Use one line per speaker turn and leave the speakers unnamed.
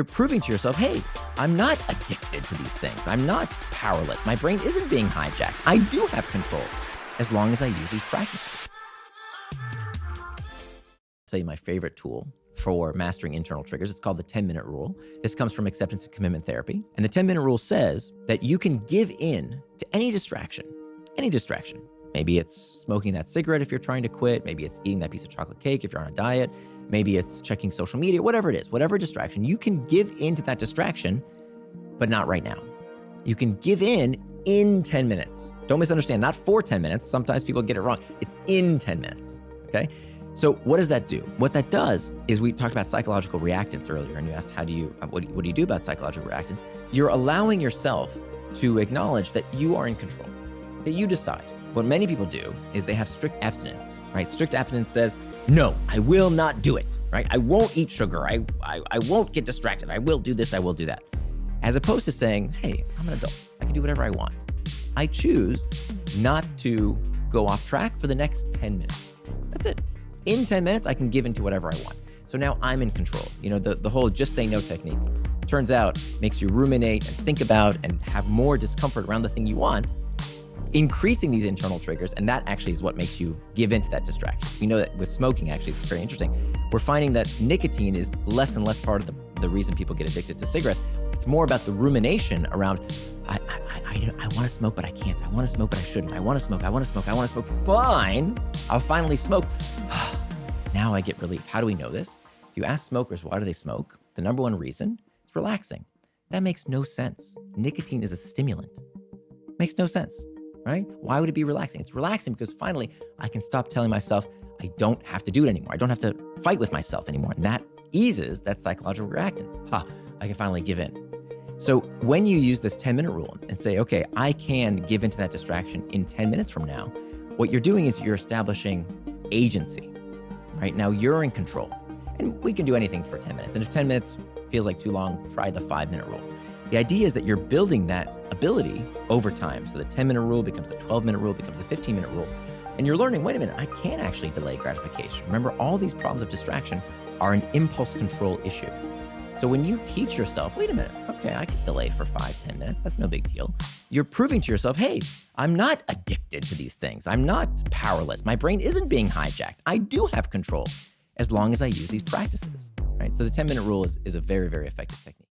You're proving to yourself, hey, I'm not addicted to these things. I'm not powerless. My brain isn't being hijacked. I do have control as long as I use these practices. I'll tell you my favorite tool for mastering internal triggers. It's called the 10-minute rule. This comes from acceptance and commitment therapy. And the 10-minute rule says that you can give in to any distraction. Maybe it's smoking that cigarette if you're trying to quit. Maybe it's eating that piece of chocolate cake if you're on a diet. Maybe it's checking social media, whatever it is, whatever distraction. You can give in to that distraction, but not right now. You can give in 10 minutes. Don't misunderstand, not for 10 minutes. Sometimes people get it wrong. It's in 10 minutes, okay? So what does that do? What that does is, we talked about psychological reactance earlier, and you asked, what do you do about psychological reactance? You're allowing yourself to acknowledge that you are in control, that you decide. What many people do is they have strict abstinence, right? Strict abstinence says, no, I will not do it, right? I won't eat sugar. I won't get distracted. I will do this. I will do that. As opposed to saying, hey, I'm an adult. I can do whatever I want. I choose not to go off track for the next 10 minutes. That's it. In 10 minutes, I can give into whatever I want. So now I'm in control. You know, the whole just say no technique, turns out, makes you ruminate and think about and have more discomfort around the thing you want, increasing these internal triggers, and that actually is what makes you give into that distraction. We know that with smoking, actually, it's very interesting. We're finding that nicotine is less and less part of the reason people get addicted to cigarettes. It's more about the rumination around, I want to smoke, but I can't. I want to smoke, but I shouldn't. I want to smoke. Fine, I'll finally smoke. Now I get relief. How do we know this? If you ask smokers, why do they smoke? The number one reason, it's relaxing. That makes no sense. Nicotine is a stimulant. Makes no sense. Right? Why would it be relaxing? It's relaxing because finally I can stop telling myself I don't have to do it anymore. I don't have to fight with myself anymore. And that eases that psychological reactance. I can finally give in. So when you use this 10-minute rule and say, okay, I can give into that distraction in 10 minutes from now, what you're doing is you're establishing agency, right? Now you're in control. And we can do anything for 10 minutes. And if 10 minutes feels like too long, try the 5-minute rule. The idea is that you're building that ability over time. So the 10-minute rule becomes the 12-minute rule, becomes the 15-minute rule. And you're learning, wait a minute, I can actually delay gratification. Remember, all these problems of distraction are an impulse control issue. So when you teach yourself, wait a minute, okay, I can delay for 5-10 minutes. That's no big deal. You're proving to yourself, hey, I'm not addicted to these things. I'm not powerless. My brain isn't being hijacked. I do have control as long as I use these practices, right? So the 10-minute rule is a very, very effective technique.